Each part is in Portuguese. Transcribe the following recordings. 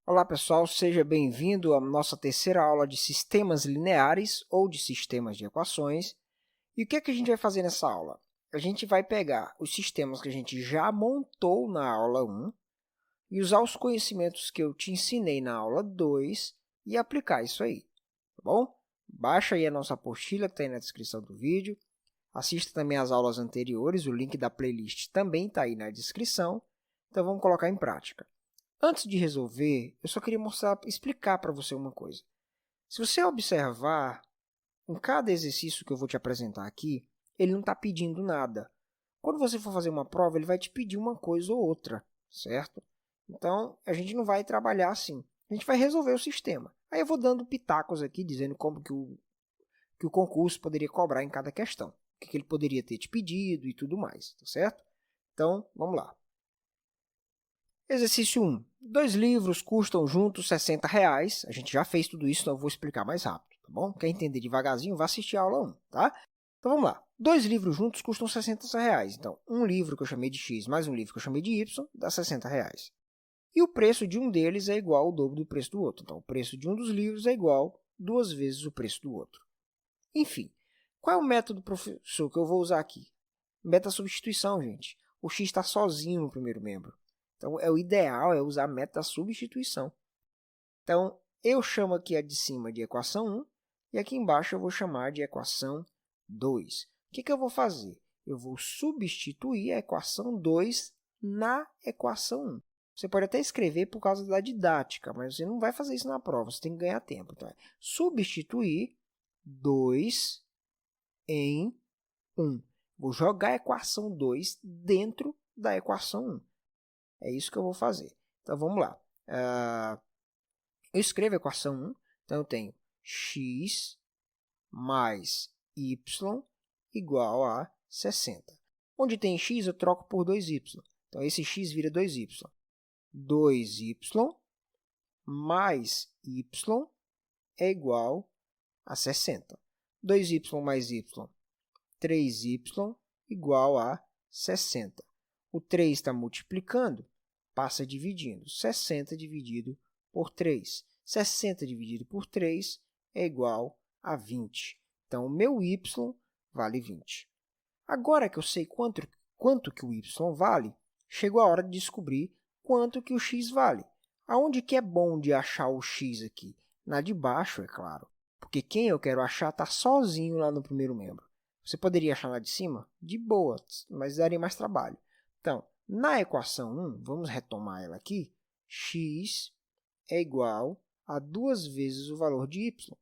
Olá pessoal, seja bem-vindo à nossa terceira aula de sistemas lineares ou de sistemas de equações. E o que é que a gente vai fazer nessa aula? A gente vai pegar os sistemas que a gente já montou na aula 1 e usar os conhecimentos que eu te ensinei na aula 2 e aplicar isso aí, tá bom? Baixa aí a nossa apostila que está aí na descrição do vídeo. Assista também as aulas anteriores, o link da playlist também está aí na descrição. Então vamos colocar em prática. Antes de resolver, eu só queria explicar para você uma coisa. Se você observar, em cada exercício que eu vou te apresentar aqui, ele não está pedindo nada. Quando você for fazer uma prova, ele vai te pedir uma coisa ou outra, certo? Então, a gente não vai trabalhar assim. A gente vai resolver o sistema. Aí eu vou dando pitacos aqui, dizendo como que o concurso poderia cobrar em cada questão. O que ele poderia ter te pedido e tudo mais, tá certo? Então, vamos lá. Exercício 1. 2 livros custam juntos R$60. A gente já fez tudo isso, então eu vou explicar mais rápido, tá bom? Quer entender devagarzinho, vá assistir a aula 1, tá? Então vamos lá. 2 livros juntos custam R$60. Então, um livro que eu chamei de X mais um livro que eu chamei de Y dá R$60. E o preço de um deles é igual ao dobro do preço do outro. Então, o preço de um dos livros é igual a 2 vezes o preço do outro. Enfim, qual é o método, professor, que eu vou usar aqui? Método substituição, gente. O X está sozinho no primeiro membro. Então, o ideal é usar a método da substituição. Então, eu chamo aqui a de cima de equação 1 e aqui embaixo eu vou chamar de equação 2. O que eu vou fazer? Eu vou substituir a equação 2 na equação 1. Você pode até escrever por causa da didática, mas você não vai fazer isso na prova, você tem que ganhar tempo. Então, substituir 2 em 1. Vou jogar a equação 2 dentro da equação 1. É isso que eu vou fazer. Então, vamos lá. Eu escrevo a equação 1. Então, eu tenho x mais y igual a 60. Onde tem x, eu troco por 2y. Então, esse x vira 2y. 2y mais y é igual a 60. 2y mais y, 3y igual a 60. O 3 está multiplicando, passa dividindo. 60 dividido por 3. 60 dividido por 3 é igual a 20. Então, o meu y vale 20. Agora que eu sei quanto que o y vale, chegou a hora de descobrir quanto que o x vale. Aonde que é bom de achar o x aqui? Na de baixo, é claro. Porque quem eu quero achar está sozinho lá no primeiro membro. Você poderia achar lá de cima? De boa, mas daria mais trabalho. Então, na equação 1, vamos retomar ela aqui, x é igual a 2 vezes o valor de y.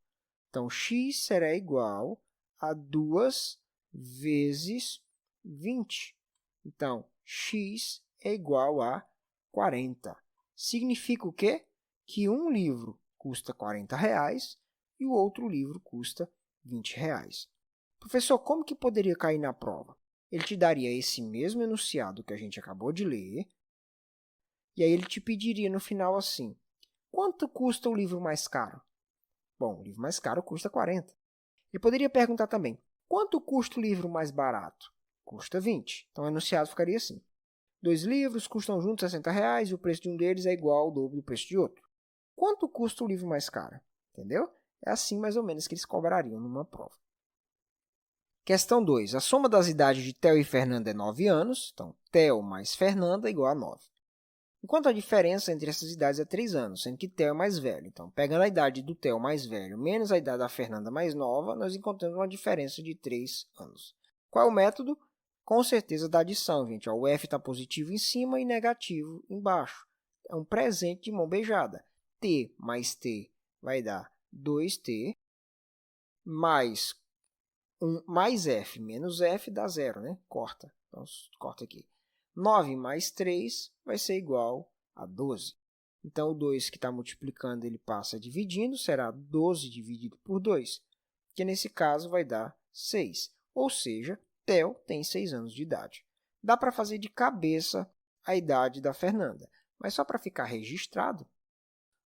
Então, x será igual a 2 vezes 20. Então, x é igual a 40. Significa o quê? Que um livro custa R$40 e o outro livro custa R$20. Professor, como que poderia cair na prova? Ele te daria esse mesmo enunciado que a gente acabou de ler, e aí ele te pediria no final assim, quanto custa o livro mais caro? Bom, o livro mais caro custa 40. Ele poderia perguntar também, quanto custa o livro mais barato? Custa 20. Então, o enunciado ficaria assim. 2 livros custam juntos R$60 e o preço de um deles é igual ao dobro do preço de outro. Quanto custa o livro mais caro? Entendeu? É assim, mais ou menos, que eles cobrariam numa prova. Questão 2. A soma das idades de Theo e Fernanda é 9 anos. Então, Theo mais Fernanda é igual a 9. Enquanto a diferença entre essas idades é 3 anos, sendo que Theo é mais velho. Então, pegando a idade do Theo mais velho menos a idade da Fernanda mais nova, nós encontramos uma diferença de 3 anos. Qual é o método? Com certeza da adição, gente. O F está positivo em cima e negativo embaixo. É um presente de mão beijada. T mais T vai dar 2T, mais F menos F dá 0, né? Corta. Então, corta aqui. 9 mais 3 vai ser igual a 12. Então, o 2 que está multiplicando, ele passa dividindo, será 12 dividido por 2, que nesse caso vai dar 6. Ou seja, Theo tem 6 anos de idade. Dá para fazer de cabeça a idade da Fernanda, mas só para ficar registrado,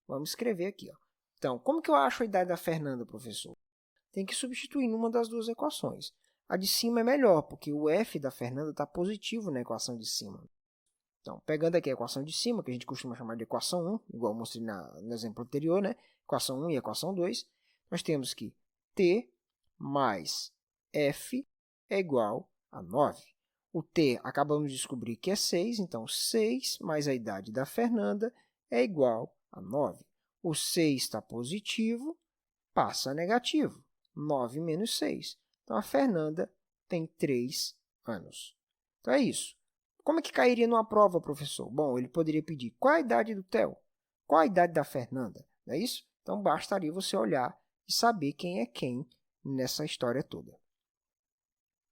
vamos escrever aqui. Ó. Então, como que eu acho a idade da Fernanda, professor? Tem que substituir numa das duas equações. A de cima é melhor, porque o f da Fernanda está positivo na equação de cima. Então, pegando aqui a equação de cima, que a gente costuma chamar de equação 1, igual eu mostrei no exemplo anterior, né? Equação 1 e equação 2, nós temos que t mais f é igual a 9. O t acabamos de descobrir que é 6, então 6 mais a idade da Fernanda é igual a 9. O 6 está positivo, passa a negativo. 9 menos 6. Então, a Fernanda tem 3 anos. Então, é isso. Como é que cairia numa prova, professor? Bom, ele poderia pedir qual a idade do Theo? Qual a idade da Fernanda? Não é isso? Então, bastaria você olhar e saber quem é quem nessa história toda.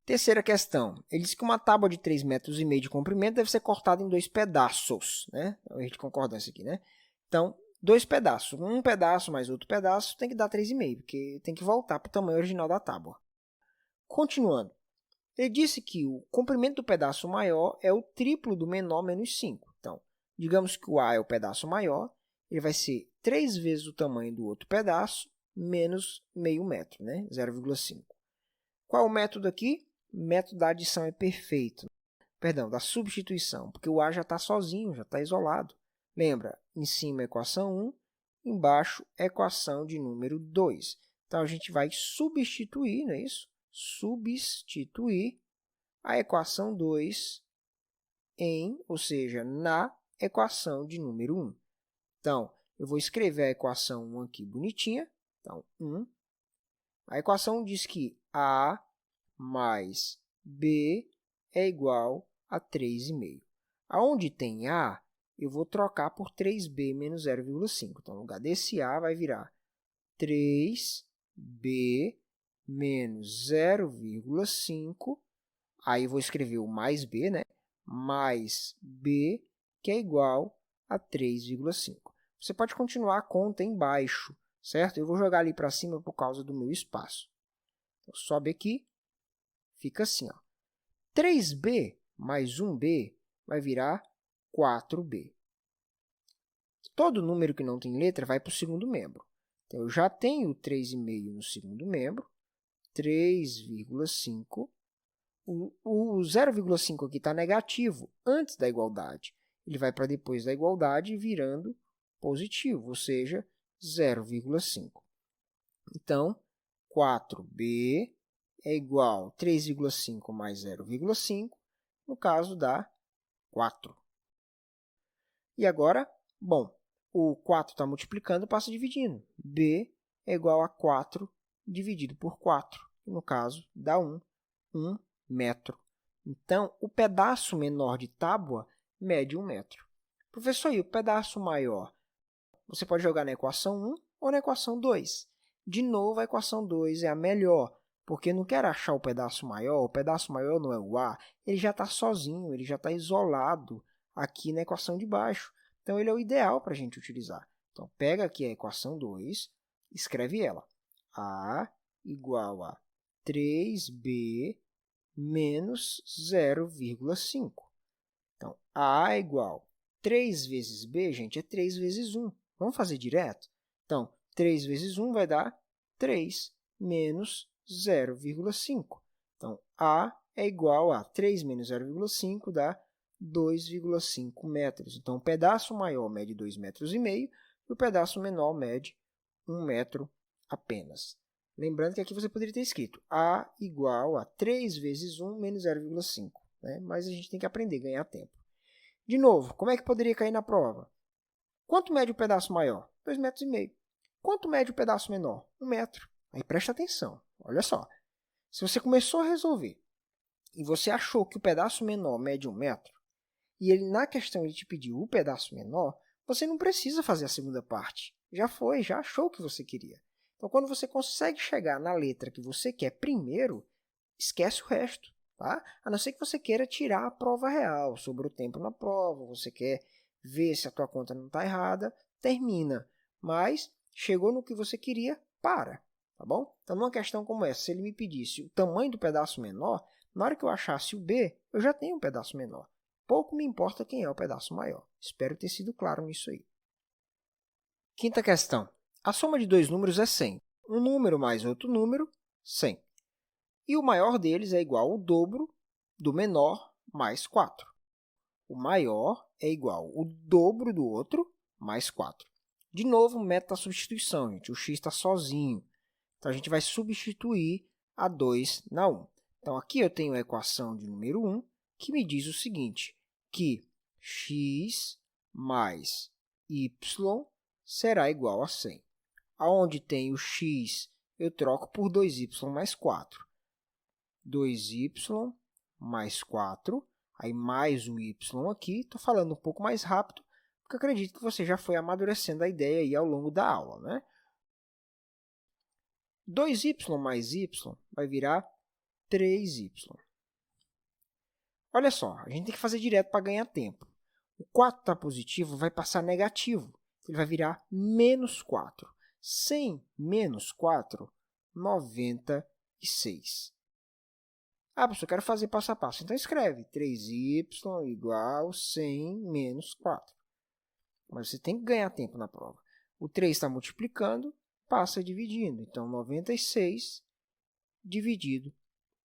Terceira questão. Ele diz que uma tábua de 3,5 metros de comprimento deve ser cortada em 2 pedaços. Né? Então, a gente concorda isso aqui, né? Então, 2 pedaços. Um pedaço mais outro pedaço tem que dar 3,5, porque tem que voltar para o tamanho original da tábua. Continuando. Ele disse que o comprimento do pedaço maior é o triplo do menor menos 5. Então, digamos que o A é o pedaço maior, ele vai ser 3 vezes o tamanho do outro pedaço, menos meio metro, né? 0,5. Qual é o método aqui? O método da adição é perfeito. Perdão, da substituição, porque o A já está sozinho, já está isolado. Lembra, em cima equação 1, embaixo equação de número 2. Então, a gente vai substituir, não é isso? Substituir a equação 2 ou seja, na equação de número 1. Então, eu vou escrever a equação 1 aqui bonitinha. Então, 1. A equação 1 diz que A mais B é igual a 3,5. Aonde tem A, eu vou trocar por 3B menos 0,5. Então, no lugar desse A, vai virar 3B menos 0,5. Aí, eu vou escrever o mais B, né? Mais B, que é igual a 3,5. Você pode continuar a conta embaixo, certo? Eu vou jogar ali para cima por causa do meu espaço. Então, sobe aqui, fica assim, ó. 3B mais 1B vai virar 4B. Todo número que não tem letra vai para o segundo membro. Então, eu já tenho 3,5 no segundo membro, 3,5. O 0,5 aqui está negativo, antes da igualdade. Ele vai para depois da igualdade, virando positivo, ou seja, 0,5. Então, 4B é igual a 3,5 mais 0,5, no caso dá 4. E agora, bom, o 4 está multiplicando, passa dividindo. B é igual a 4 dividido por 4, no caso dá 1 metro. Então, o pedaço menor de tábua mede 1 metro. Professor, e o pedaço maior? Você pode jogar na equação 1 ou na equação 2. De novo, a equação 2 é a melhor, porque não quero achar o pedaço maior não é o A, ele já está sozinho, ele já está isolado aqui na equação de baixo. Então, ele é o ideal para a gente utilizar. Então, pega aqui a equação 2, escreve ela. A igual a 3B menos 0,5. Então, A é igual a 3 vezes B, gente, é 3 vezes 1. Vamos fazer direto? Então, 3 vezes 1 vai dar 3 menos 0,5. Então, A é igual a 3 menos 0,5 dá 2,5 metros. Então, o pedaço maior mede 2,5 metros e o pedaço menor mede 1 metro apenas. Lembrando que aqui você poderia ter escrito A igual a 3 vezes 1 menos 0,5. Né? Mas a gente tem que aprender, ganhar tempo. De novo, como é que poderia cair na prova? Quanto mede o pedaço maior? 2,5 metros. Quanto mede o pedaço menor? 1 metro. Aí presta atenção, olha só. Se você começou a resolver e você achou que o pedaço menor mede 1 metro, e ele na questão ele te pediu o pedaço menor, você não precisa fazer a segunda parte. Já foi, já achou o que você queria. Então, quando você consegue chegar na letra que você quer primeiro, esquece o resto. Tá? A não ser que você queira tirar a prova real, sobrou tempo na prova, você quer ver se a tua conta não está errada, termina. Mas chegou no que você queria, para. Tá bom? Então, numa questão como essa, se ele me pedisse o tamanho do pedaço menor, na hora que eu achasse o B, eu já tenho um pedaço menor. Pouco me importa quem é o pedaço maior. Espero ter sido claro nisso aí. Quinta questão. A soma de dois números é 100. Um número mais outro número, 100. E o maior deles é igual ao dobro do menor mais 4. o maior é igual ao dobro do outro mais 4. De novo, o método da substituição, gente. O x está sozinho. Então, a gente vai substituir a 2 na 1. Então, aqui eu tenho a equação de número 1, que me diz o seguinte, que x mais y será igual a 100. Onde tem o x, eu troco por 2y mais 4. 2y mais 4, aí mais um y aqui. Estou falando um pouco mais rápido, porque acredito que você já foi amadurecendo a ideia aí ao longo da aula, né? 2y mais y vai virar 3y. Olha só, a gente tem que fazer direto para ganhar tempo. O 4 está positivo, vai passar negativo. Ele vai virar menos 4. 100 menos 4, 96. Ah, professor, eu quero fazer passo a passo. Então, escreve 3y igual 100 menos 4. Mas você tem que ganhar tempo na prova. O 3 está multiplicando, passa dividindo. Então, 96 dividido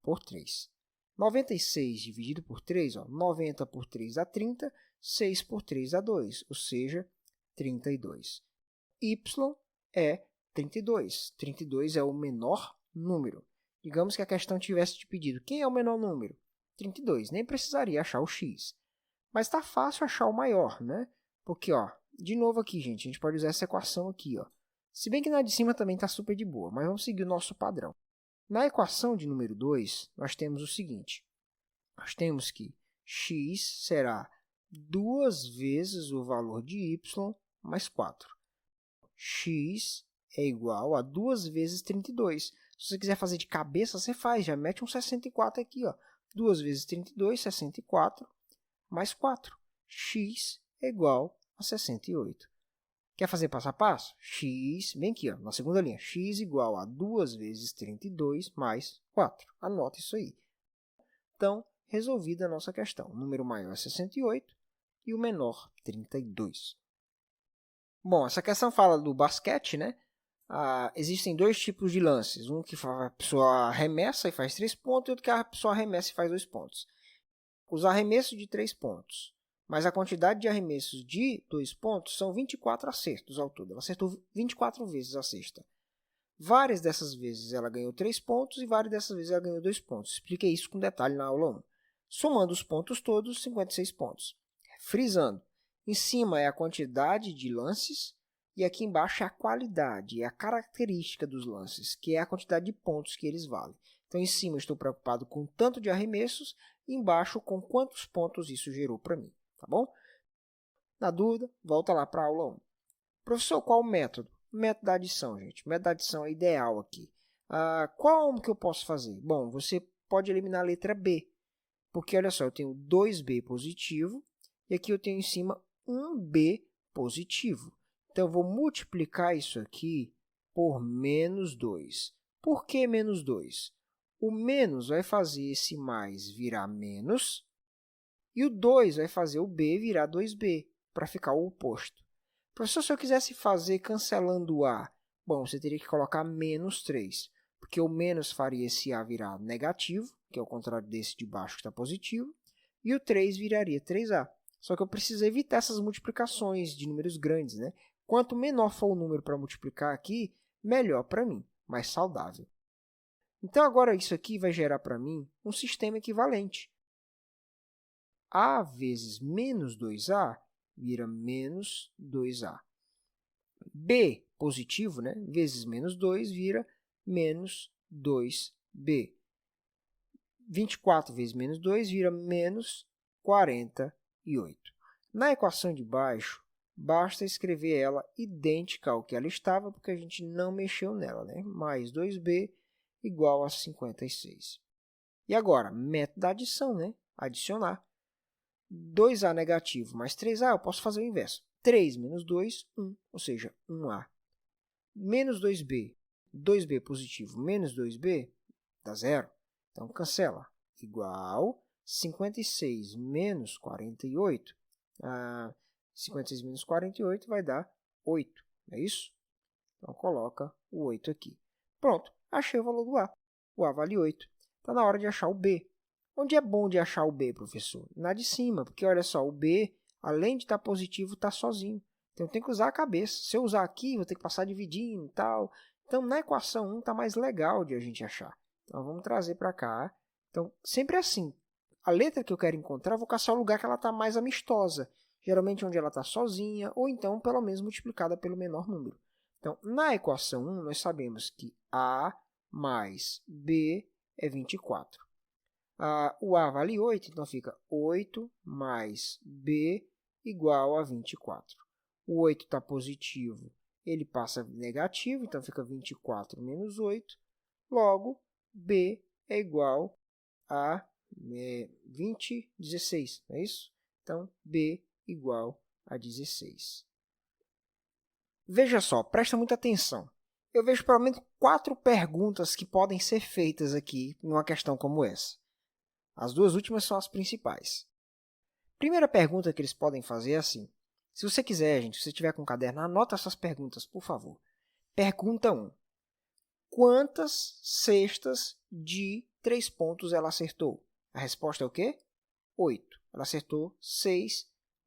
por 3. 96 dividido por 3, 90 por 3 dá 30, 6 por 3 dá 2, ou seja, 32. Y é 32. 32 é o menor número. Digamos que a questão tivesse te pedido quem é o menor número? 32. Nem precisaria achar o x. Mas está fácil achar o maior, né? Porque, de novo aqui, gente, a gente pode usar essa equação aqui. Se bem que na de cima também está super de boa, mas vamos seguir o nosso padrão. Na equação de número 2, nós temos o seguinte. Nós temos que x será 2 vezes o valor de y mais 4. X é igual a 2 vezes 32. Se você quiser fazer de cabeça, você faz. Já mete um 64 aqui. 2 vezes 32, 64, mais 4. X é igual a 68. Quer fazer passo a passo? X, bem aqui, na segunda linha. X igual a 2 vezes 32 mais 4. Anota isso aí. Então, resolvida a nossa questão. O número maior é 68 e o menor 32. Bom, essa questão fala do basquete, né? Existem dois tipos de lances. Um que a pessoa arremessa e faz 3 pontos e outro que a pessoa arremessa e faz 2 pontos. Os arremessos de 3 pontos, mas a quantidade de arremessos de 2 pontos são 24 acertos ao todo. Ela acertou 24 vezes a cesta. Várias dessas vezes ela ganhou 3 pontos e várias dessas vezes ela ganhou 2 pontos. Expliquei isso com detalhe na aula 1. Somando os pontos todos, 56 pontos. Frisando, em cima é a quantidade de lances e aqui embaixo é a qualidade, é a característica dos lances, que é a quantidade de pontos que eles valem. Então, em cima eu estou preocupado com o tanto de arremessos e embaixo com quantos pontos isso gerou para mim. Tá bom? Na dúvida, volta lá para a aula 1. Professor, qual o método? Método da adição, gente. O método da adição é ideal aqui. Qual que eu posso fazer? Bom, você pode eliminar a letra B, porque olha só, eu tenho 2B positivo e aqui eu tenho em cima 1B positivo. Então, eu vou multiplicar isso aqui por menos 2. Por que menos 2? O menos vai fazer esse mais virar menos e o 2 vai fazer o B virar 2B, para ficar o oposto. Professor, se eu quisesse fazer cancelando o A, bom, você teria que colocar menos 3, porque o menos faria esse A virar negativo, que é o contrário desse de baixo que está positivo, e o 3 viraria 3A. Só que eu preciso evitar essas multiplicações de números grandes, né? Quanto menor for o número para multiplicar aqui, melhor para mim, mais saudável. Então, agora isso aqui vai gerar para mim um sistema equivalente. A vezes menos 2A vira menos 2A. B positivo, né, vezes menos 2 vira menos 2B. 24 vezes menos 2 vira menos 48. Na equação de baixo, basta escrever ela idêntica ao que ela estava, porque a gente não mexeu nela, né? Mais 2B igual a 56. E agora, método da adição, né? Adicionar. 2A negativo mais 3A, eu posso fazer o inverso. 3 menos 2, 1, ou seja, 1A. Menos 2B, 2B positivo menos 2B, dá 0. Então, cancela. Igual 56 menos 48. 56 menos 48 vai dar 8, não é isso? Então, coloca o 8 aqui. Pronto, achei o valor do A. O A vale 8. Está na hora de achar o B. Onde é bom de achar o b, professor? Na de cima, porque olha só, o b, além de estar positivo, está sozinho. Então, eu tenho que usar a cabeça. Se eu usar aqui, vou ter que passar dividindo e tal. Então, na equação 1 está mais legal de a gente achar. Então, vamos trazer para cá. Então, sempre assim. A letra que eu quero encontrar, eu vou caçar o lugar que ela está mais amistosa. Geralmente onde ela está sozinha, ou então, pelo menos, multiplicada pelo menor número. Então, na equação 1, nós sabemos que A mais B é 24. O A vale 8, então fica 8 mais B igual a 24. O 8 está positivo, ele passa negativo, então fica 24 menos 8. Logo, B é igual a 16, não é isso? Então, B igual a 16. Veja só, presta muita atenção. Eu vejo pelo menos 4 perguntas que podem ser feitas aqui numa questão como essa. As duas últimas são as principais. Primeira pergunta que eles podem fazer é assim. Se você quiser, gente, se você tiver com um caderno, anota essas perguntas, por favor. Pergunta 1. Quantas cestas de 3 pontos ela acertou? A resposta é o quê? 8. Ela acertou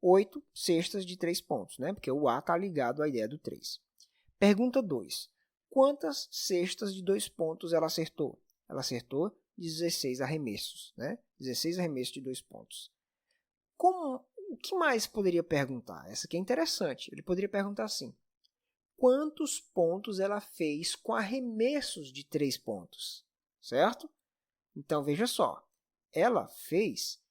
8 cestas de 3 pontos, né? Porque o A está ligado à ideia do 3. Pergunta 2. Quantas cestas de 2 pontos ela acertou? Ela acertou 16 arremessos, né? 16 arremessos de 2 pontos. O que mais poderia perguntar? Essa aqui é interessante. Ele poderia perguntar assim. Quantos pontos ela fez com arremessos de 3 pontos? Certo? Então, veja só. Ela fez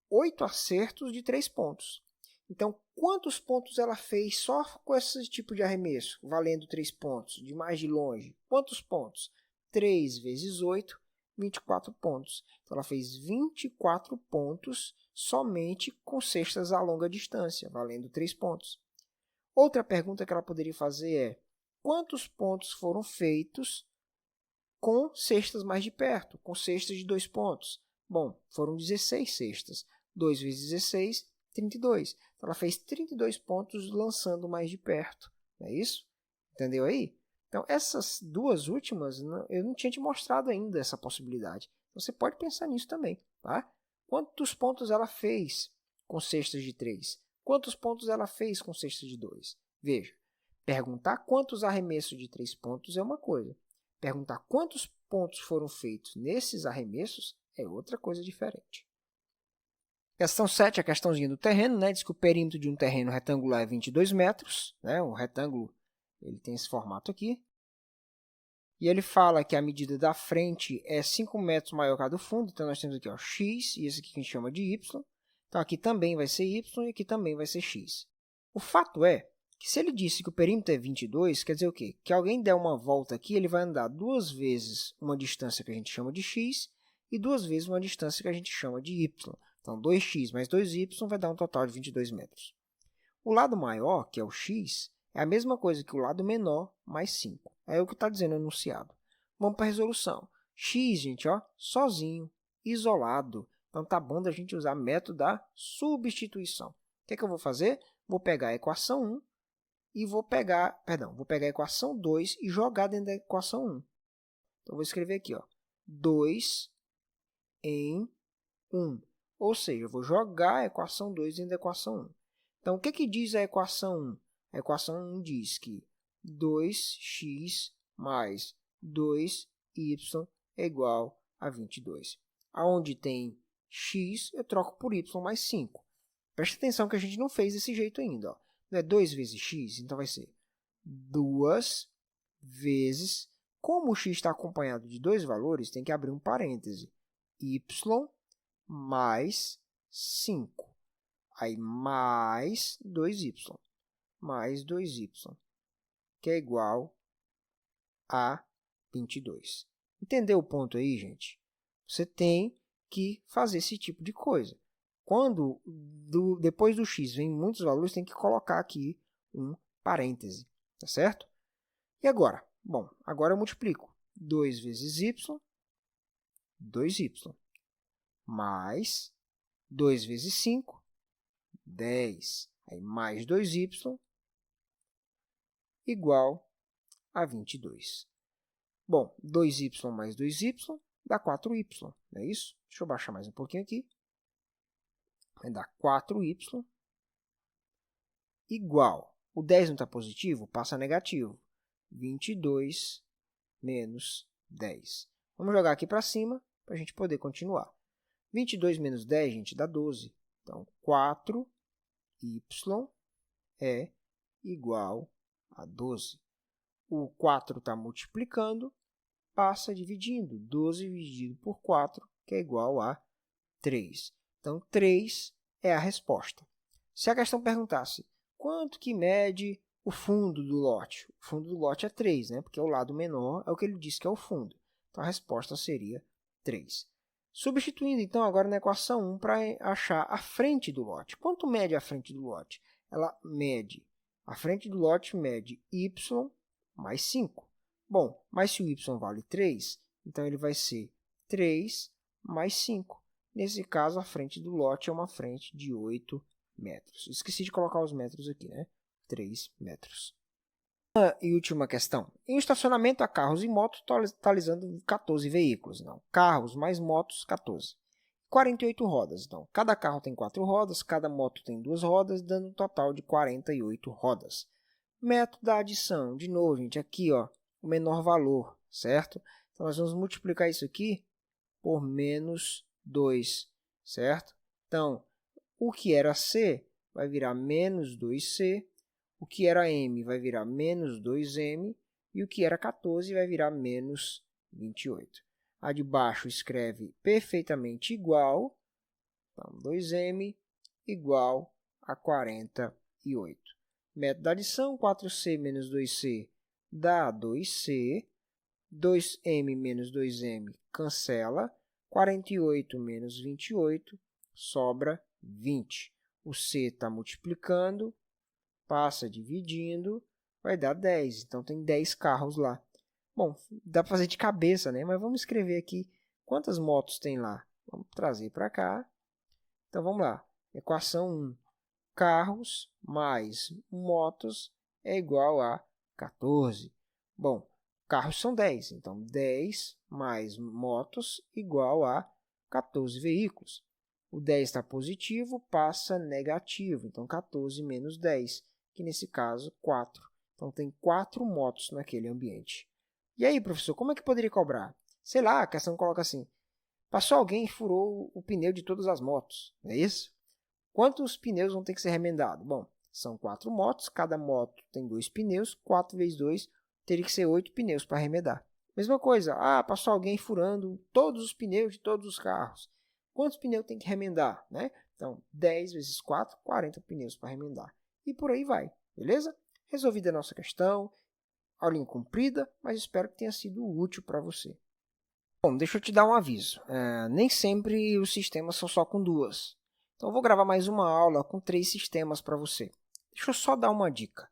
8 acertos de 3 pontos. Então, quantos pontos ela fez só com esse tipo de arremesso, valendo 3 pontos, de mais de longe? Quantos pontos? 3 vezes 8, 24 pontos. Então, ela fez 24 pontos somente com cestas a longa distância, valendo 3 pontos. Outra pergunta que ela poderia fazer é, quantos pontos foram feitos com cestas mais de perto, com cestas de 2 pontos? Bom, foram 16 cestas. 2 vezes 16, 32. Então, ela fez 32 pontos lançando mais de perto. Não é isso? Entendeu aí? Então, essas duas últimas, eu não tinha te mostrado ainda essa possibilidade. Você pode pensar nisso também. Tá? Quantos pontos ela fez com cestas de 3? Quantos pontos ela fez com cestas de 2? Veja, perguntar quantos arremessos de 3 pontos é uma coisa. Perguntar quantos pontos foram feitos nesses arremessos é outra coisa diferente. Questão 7, a questãozinha do terreno, né? Diz que o perímetro de um terreno retangular é 22 metros. Né? Um retângulo ele tem esse formato aqui. E ele fala que a medida da frente é 5 metros maior que a do fundo. Então, nós temos aqui ó, x, e esse aqui que a gente chama de y. Então, aqui também vai ser y e aqui também vai ser x. O fato é que se ele disse que o perímetro é 22, quer dizer o quê? Que alguém der uma volta aqui, ele vai andar 2 vezes uma distância que a gente chama de x e 2 vezes uma distância que a gente chama de y. Então, 2x mais 2y vai dar um total de 22 metros. O lado maior, que é o x, é a mesma coisa que o lado menor mais 5. É o que está dizendo o enunciado. Vamos para a resolução. X, gente, ó, sozinho, isolado. Então, tá bom da gente usar o método da substituição. O que é que eu vou fazer? Vou pegar a equação 1 e vou pegar a equação 2 e jogar dentro da equação 1. Então, vou escrever aqui, ó, 2 em 1. Ou seja, eu vou jogar a equação 2 dentro da equação 1. Então, o que diz a equação 1? A equação 1 diz que 2x mais 2y é igual a 22. Aonde tem x, eu troco por y mais 5. Preste atenção que a gente não fez desse jeito ainda. Ó. Não é 2 vezes x, então vai ser 2 vezes... Como o x está acompanhado de dois valores, tem que abrir um parêntese. Y mais 5. Aí, mais 2y. Mais 2y, que é igual a 22. Entendeu o ponto aí, gente? Você tem que fazer esse tipo de coisa. Quando depois do x vem muitos valores, tem que colocar aqui um parêntese, tá certo? E agora? Bom, agora eu multiplico 2 vezes y, 2y, mais 2 vezes 5, 10, aí mais 2y, igual a 22. Bom, 2y mais 2y dá 4y, não é isso? Deixa eu baixar mais um pouquinho aqui. Vai dar 4y igual. O 10 não está positivo? Passa negativo. 22 menos 10. Vamos jogar aqui para cima para a gente poder continuar. 22 menos 10, gente, dá 12. Então, 4y é igual a 12. O 4 está multiplicando, passa dividindo. 12 dividido por 4, que é igual a 3. Então, 3 é a resposta. Se a questão perguntasse quanto que mede o fundo do lote? O fundo do lote é 3, né? Porque o lado menor é o que ele diz que é o fundo. Então, a resposta seria 3. Substituindo, então, agora na equação 1 para achar a frente do lote. Quanto mede a frente do lote? A frente do lote mede y mais 5. Bom, mas se o y vale 3, então ele vai ser 3 mais 5. Nesse caso, a frente do lote é uma frente de 8 metros. Esqueci de colocar os metros aqui, né? 3 metros. E última questão. Em um estacionamento há carros e motos, totalizando 14 veículos. Então, carros mais motos, 14. 48 rodas. Então, cada carro tem 4 rodas, cada moto tem 2 rodas, dando um total de 48 rodas. Método da adição. De novo, gente, aqui, ó, o menor valor, certo? Então, nós vamos multiplicar isso aqui por menos 2, certo? Então, o que era C vai virar menos 2C. O que era m vai virar menos 2m, e o que era 14 vai virar menos 28. A de baixo escreve perfeitamente igual, então 2m igual a 48. Método da adição, 4c menos 2c dá 2c, 2m menos 2m cancela, 48 menos 28 sobra 20. O c está multiplicando, passa dividindo, vai dar 10. Então, tem 10 carros lá. Bom, dá para fazer de cabeça, né? Mas vamos escrever aqui quantas motos tem lá. Vamos trazer para cá. Então, vamos lá. Equação 1. Carros mais motos é igual a 14. Bom, carros são 10. Então, 10 mais motos igual a 14 veículos. O 10 está positivo, passa negativo. Então, 14 menos 10. Que nesse caso, 4. Então, tem 4 motos naquele ambiente. E aí, professor, como é que poderia cobrar? Sei lá, a questão coloca assim, passou alguém e furou o pneu de todas as motos, não é isso? Quantos pneus vão ter que ser remendados? Bom, são 4 motos, cada moto tem 2 pneus, 4 vezes 2 teria que ser 8 pneus para remendar. Mesma coisa, passou alguém furando todos os pneus de todos os carros. Quantos pneus tem que remendar, né? Então, 10 vezes 4, 40 pneus para remendar. E por aí vai, beleza? Resolvida a nossa questão, aulinha comprida, mas espero que tenha sido útil para você. Bom, deixa eu te dar um aviso. Nem sempre os sistemas são só com 2. Então, eu vou gravar mais uma aula com 3 sistemas para você. Deixa eu só dar uma dica.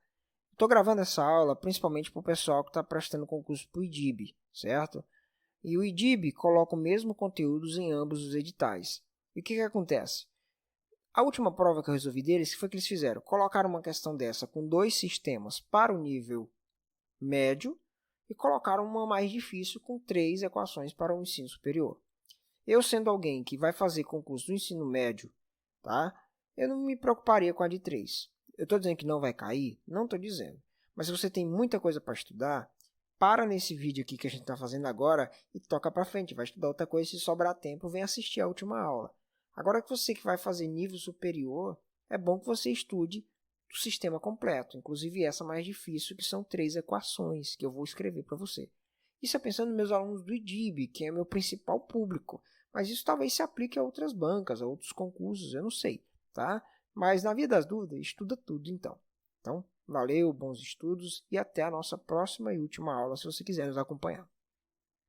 Estou gravando essa aula principalmente para o pessoal que está prestando concurso para o IDIB, certo? E o IDIB coloca o mesmo conteúdos em ambos os editais. E o que acontece? A última prova que eu resolvi deles foi que eles fizeram. Colocaram uma questão dessa com 2 sistemas para o nível médio e colocaram uma mais difícil com 3 equações para o ensino superior. Eu, sendo alguém que vai fazer concurso do ensino médio, tá? Eu não me preocuparia com a de 3. Eu estou dizendo que não vai cair? Não estou dizendo. Mas se você tem muita coisa para estudar, para nesse vídeo aqui que a gente está fazendo agora e toca para frente. Vai estudar outra coisa, se sobrar tempo, vem assistir a última aula. Agora que você que vai fazer nível superior, é bom que você estude o sistema completo, inclusive essa mais difícil, que são 3 equações que eu vou escrever para você. Isso é pensando nos meus alunos do IDIB, que é meu principal público, mas isso talvez se aplique a outras bancas, a outros concursos, eu não sei, tá? Mas na via das dúvidas, estuda tudo então. Então, valeu, bons estudos e até a nossa próxima e última aula, se você quiser nos acompanhar.